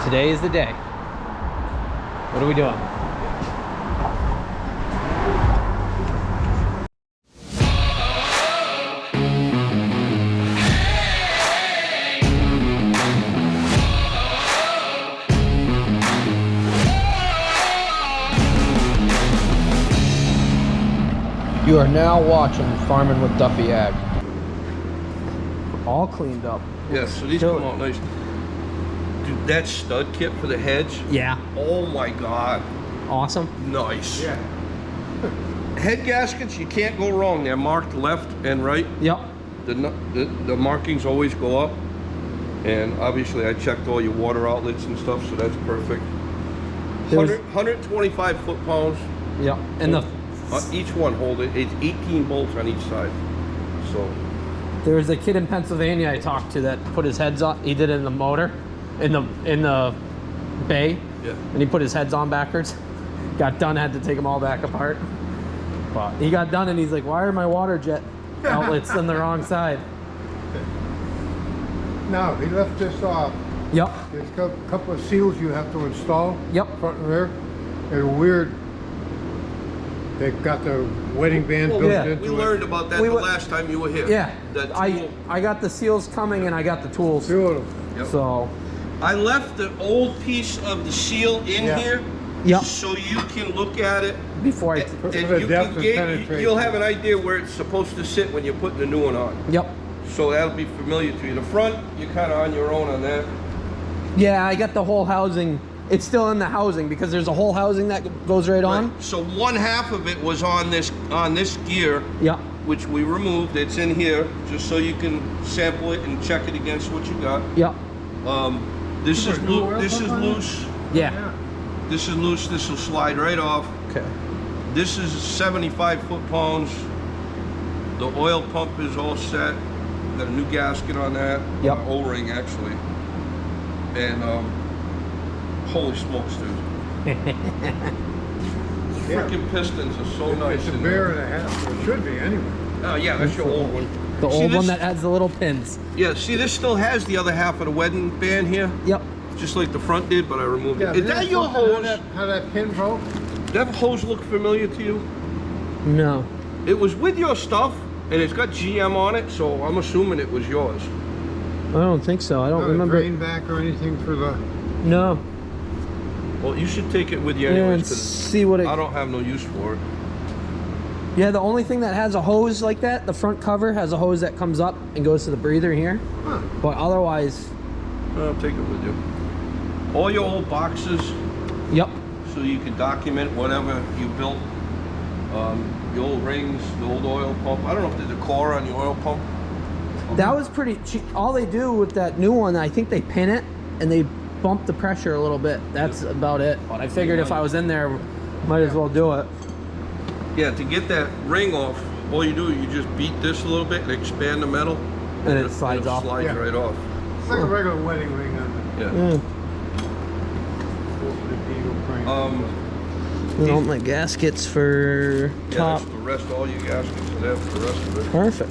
Today is the day. What are we doing? You are now watching Farming with Duffy Ag. All cleaned up. Yeah, so these come out nice. Dude, that stud kit for the hedge. Yeah. Oh my God. Awesome. Nice. Yeah. Head gaskets, you can't go wrong. They're marked left and right. Yep. The markings always go up. And obviously I checked all your water outlets and stuff, so that's perfect. 125 foot-pounds. Yep. And the each one hold it. It's 18 bolts on each side. So there was a kid in Pennsylvania I talked to that put his heads on. He did it in the motor, in the bay. Yeah. And he put his heads on backwards. Got done, had to take them all back apart. But he got done and he's like, "Why are my water jet outlets on the wrong side?" Now he left this off. Yep. There's a couple of seals you have to install. Yep. Front and rear. They're weird. They've got the wedding band built into it. We learned about that the last time you were here. Yeah. I got the seals coming and I got the tools. Beautiful. Yep. So I left the old piece of the seal in here. Yep. So you can look at it before I you'll have an idea where it's supposed to sit when you're putting the new one on. Yep. So that'll be familiar to you. The front, you're kind of on your own on that. Yeah, I got the whole housing. It's still in the housing because there's a whole housing that goes right on. So one half of it was on this gear. Yep. Which we removed. It's in here just so you can sample it and check it against what you got. Yep. This is loose. This is loose. Yeah. This is loose. This will slide right off. Okay. This is 75 foot-pounds. The oil pump is all set. Got a new gasket on that. Yep. O-ring actually. And holy smokes, dude. Freaking pistons are so nice. It's a bear and a half. It should be anyway. Oh yeah, that's your old one. The old one that has the little pins. Yeah, see this still has the other half of the wedding band here? Yep. Just like the front did, but I removed Yeah, it. Is that your hose? How that pin broke? That hose look familiar to you? No. It was with your stuff, and it's got GM on it, so I'm assuming it was yours. I don't think so. I don't Not remember. a drain back or anything for the... No. Well, you should take it with you Yeah, and anyways, 'cause see what it... I don't have no use for it. Yeah, the only thing that has a hose like that, the front cover has a hose that comes up and goes to the breather here. Huh. But otherwise... I'll take it with you. All your old boxes, Yep. so you can document whatever you built. The old rings, the old oil pump. I don't know if there's a core on your oil pump. That was pretty cheap. All they do with that new one, I think they pin it and they bump the pressure a little bit. That's about it. But I figured if I was in there, might as well do it. Yeah, to get that ring off, all you do is you just beat this a little bit and expand the metal. And it slides off. Slides right off. It's like a regular wedding ring on the... Yeah. And all my gaskets for top. Yeah, that's the rest, all your gaskets are there for the rest of it. Perfect.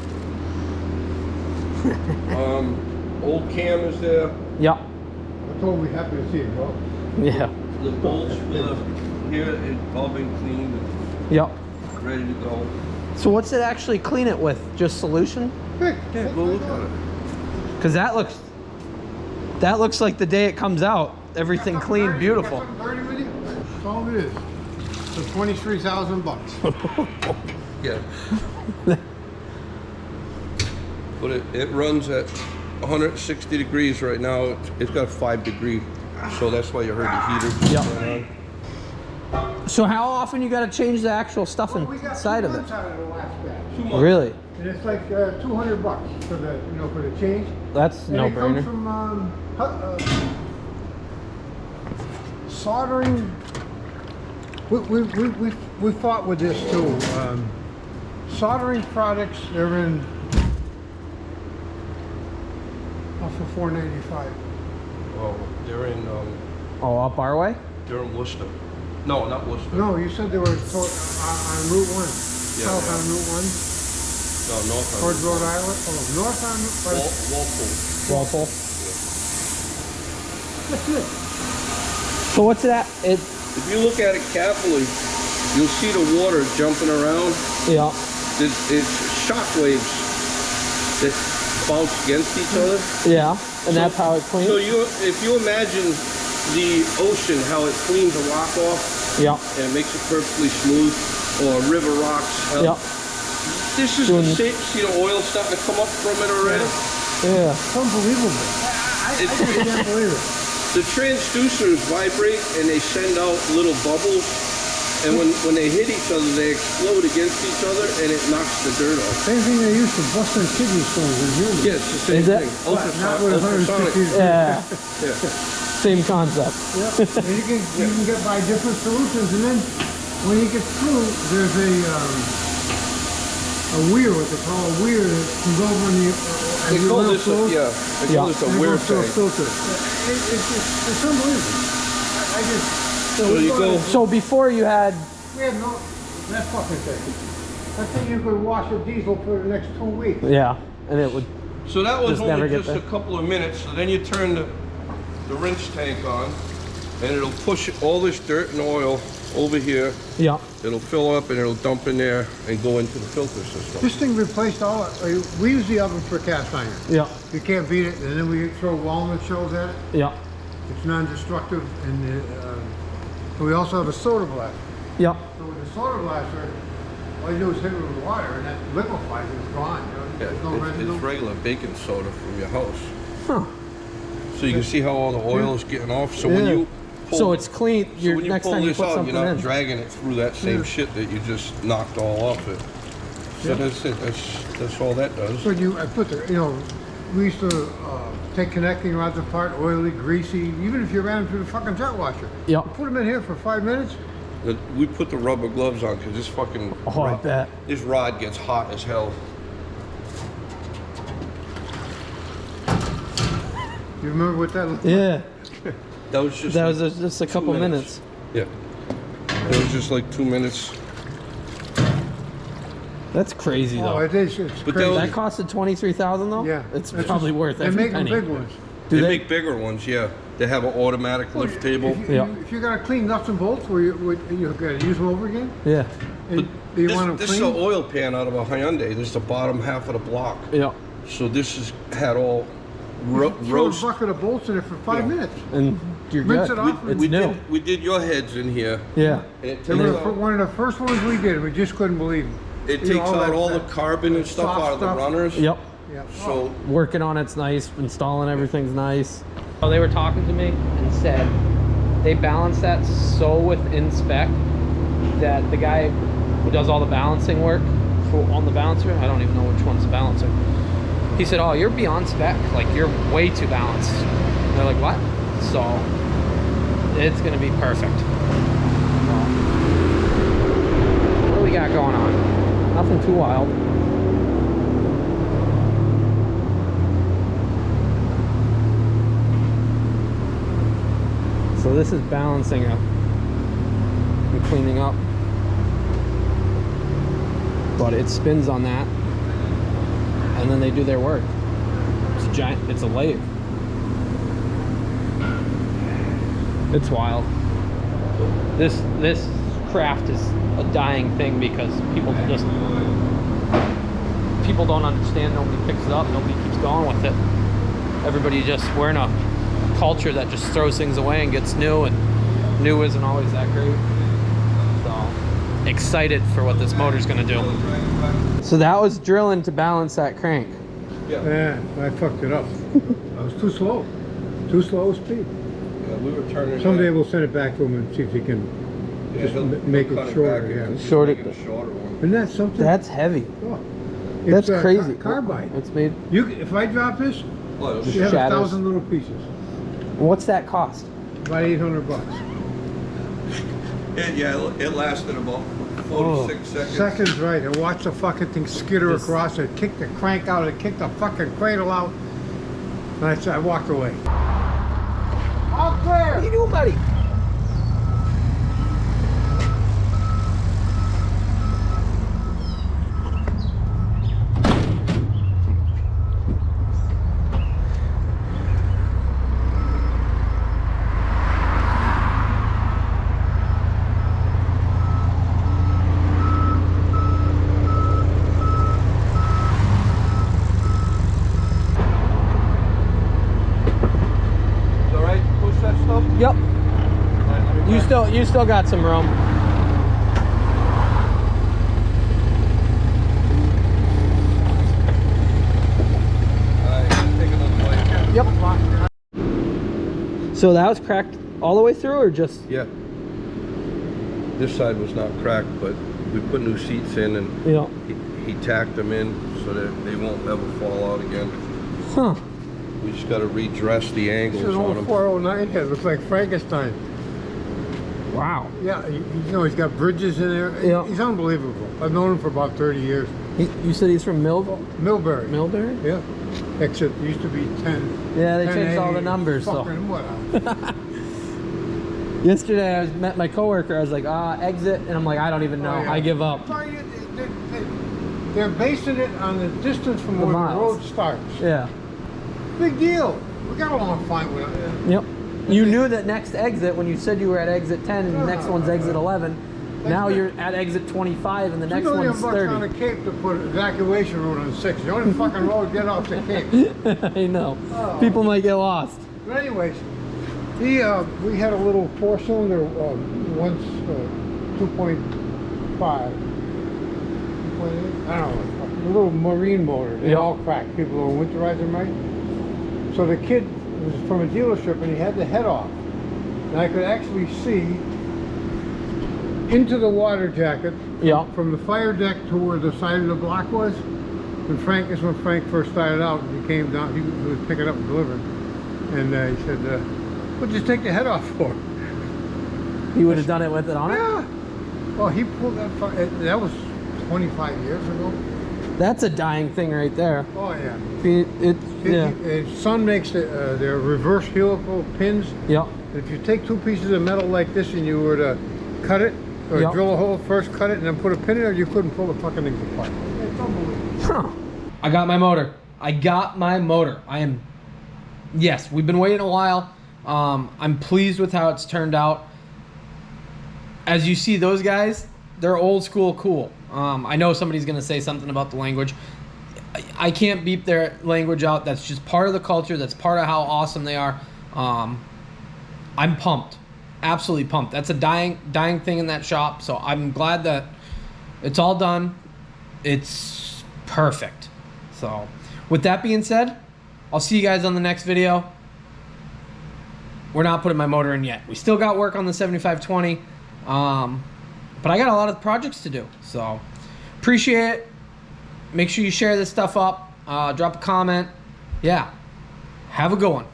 Old cam is there. Yep. That's all we're happy to see it, bro. Yeah. The bolts here, it's all been cleaned and Yep. ready to go. So what's it actually clean it with? Just solution? Yeah, go look at it. Because that looks like the day it comes out. Everything clean, beautiful. That's all it is. For 23,000 bucks. Yeah. But it runs at 160 degrees right now. It's got a 5-degree, so that's why you heard the heater. Yep. So how often you got to change the actual stuff inside of it? Out of the last batch. 2 months. Really? And it's like 200 bucks for the for the change. That's And no it comes brainer. from soldering. We fought with this too. Soldering products, they're in for $4.95. Oh, they're in Up our way? they're in Worcester. No, not Worcester. No, you said they were on Route 1. South on Route 1. No, North on Towards Rhode Island. Oh, north on Walpole. Walpole. That's it. So what's that? If you look at it carefully, you'll see the water jumping around. Yeah. It's shock waves that bounce against each other. Yeah. And that's how it cleans? So if you imagine the ocean, how it cleans a rock off, yeah, and makes it perfectly smooth, or river rocks. Yeah. This is the same. See the oil starting to come up from it already? Yeah. It's unbelievable. I just can't believe it. The transducers vibrate and they send out little bubbles, and when they hit each other, they explode against each other, and it knocks the dirt off. Same thing they use for busting kidney stones in humans. Yeah, it's the same Is it? thing. Not with 160. Yeah. Yeah. Same concept. Yep. And you can get by different solutions, and then when you get through, there's a weir, what they call a weir, that can go over in the They call this a, yeah, they call this a weir tank. Filter. It's unbelievable. I just So you go. So before you had, we had no that fucking thing. That thing you could wash a diesel for the next 2 weeks. yeah, and it would, So that was Just never only get just a there. couple of minutes. So then you turn the rinse tank on, and it'll push all this dirt and oil over here. yeah, It'll fill up and it'll dump in there and go into the filter system. This thing replaced all. We use the oven for cast iron. yeah, You can't beat it, and then we throw walnut shells at it. yeah, It's non-destructive, and we also have a soda blaster. yeah. So with the soda blaster, all you do is hit it with water, and that liquefies it. It's gone. You know? Yeah, There's no residue. it's regular baking soda from your house. Huh. So you can see how all the oil is getting off. So when Yeah. you pull, So it's clean. so Your when you next pull time you this put out, something you're not in. dragging it through that same Yeah. shit that you just knocked all off it. So Yeah. that's it. That's all that does. So I put the, we used to take connecting rods apart, oily, greasy, even if you ran them through the fucking jet washer. Yeah. Put them in here for 5 minutes. We put the rubber gloves on because this fucking Oh, I bet. this rod gets hot as hell. You remember what that looked like? Yeah, That was just that like was just a couple 2 minutes. Yeah. It was just like 2 minutes. That's crazy Oh, though. it is. It's But crazy. That costed 23,000 though. Yeah. it's That's probably just- worth They every make them penny. big ones. Do they they? make bigger ones, yeah. They have an automatic lift table. Yeah. If you got to clean nuts and bolts, where you got to use them over again. Yeah, And do you want them This is clean? an oil pan out of a Hyundai. This is the bottom half of the block. yeah, So this has had all Throw roast. a bucket of bolts in it for 5 Yeah. minutes. and you're Rinse good. it off It's we new. did your heads in here. Yeah, And it They takes were out, one of the first ones we did. We just couldn't believe them. it You know, takes out that- all the that carbon and stuff soft out of the stuff. runners. yep. Yeah. So Working on it's nice. Installing everything's nice. Oh, they were talking to me and said they balance that so within spec that the guy who does all the balancing work on the balancer, I don't even know which one's the balancer. He said, "Oh, you're beyond spec. Like you're way too balanced." And they're like, "What?" So it's gonna be perfect. What do we got going on? Nothing too wild. So this is balancing up and cleaning up, but it spins on that, and then they do their work. It's a giant. It's a lathe. It's wild. This craft is a dying thing because people don't understand. Nobody picks it up. Nobody keeps going with it. Everybody just, we're in a culture that just throws things away and gets new, and new isn't always that great. So excited for what this motor's gonna do. So that was drilling to balance that crank. Yeah, I fucked it up. I was too slow. Too slow speed. yeah, we were turning. Someday that. we'll send it back to him and see if he can Yeah, just he'll make cut it shorter. back Yeah. and Short make it. a shorter one. Isn't that something? That's heavy. Oh. That's It's, crazy. Carbide. It's made. If I drop this, Well, it was- you have Shatters. 1,000 little pieces. What's that cost? About $800. it lasted about 46 seconds. Seconds, right, and watch the fucking thing skitter This- across it, kick the crank out, it kicked the fucking cradle out. And I walked away. All What are clear! you doing, buddy? that stuff? Yep. Alright, let me back. You still got some room. Alright, take another bite. Yep. So that was cracked all the way through, or just? Yeah. This side was not cracked, but we put new seats in, and Yeah. he tacked them in so that they won't ever fall out again. Huh. We just got to redress the This angles is an on old them. 409 head. Looks like Frankenstein. Wow. Yeah, you know, he's got bridges in there. Yeah. He's unbelievable. I've known him for about 30 years. You said he's from Millbury. Millbury? Yeah. Exit used to be 10. Yeah, they 10A, changed all the numbers. So Fucking whatever. yesterday I met my coworker. I was like, exit, and I'm like, I don't even know. Oh, yeah. I give up. Sorry, they're basing it on the distance from The where miles. the road starts. Yeah. Big deal. We got along fine with it. Yep. You knew that next exit when you said you were at exit 10 and the next No. one's exit 11. Now good. you're at exit 25 and the next $2 million one's bucks on a 30. Cape to put evacuation road on 6. The only fucking road get off the Cape. I know. Oh. People might get lost. But anyways, we had a little 4-cylinder once 2.5, 2.8, I don't know, a little marine motor. They Yep. all cracked. People who winterize them, right? So the kid was from a dealership and he had the head off. And I could actually see into the water jacket Yeah. from the fire deck to where the side of the block was. And Frank is when Frank first started out. He came down, he was picking up and delivering. And he said, what'd you take the head off for? You would have done it with it on it? Yeah. Well, he pulled that, that was 25 years ago. That's a dying thing right there. Oh, yeah. Yeah. His son makes their reverse helical pins. Yep. If you take two pieces of metal like this and you were to cut it, or Yep. drill a hole first, cut it, and then put a pin in it, you couldn't pull the fucking thing apart. It's unbelievable. Huh. I got my motor. Yes, we've been waiting a while. I'm pleased with how it's turned out. As you see, those guys, they're old school cool. I know somebody's gonna say something about the language. I can't beep their language out. That's just part of the culture. That's part of how awesome they are. I'm pumped. Absolutely pumped. That's a dying thing in that shop. So I'm glad that it's all done. It's perfect. So with that being said, I'll see you guys on the next video. We're not putting my motor in yet. We still got work on the 7520. But I got a lot of projects to do. So appreciate it. Make sure you share this stuff up. Drop a comment. Yeah. Have a good one.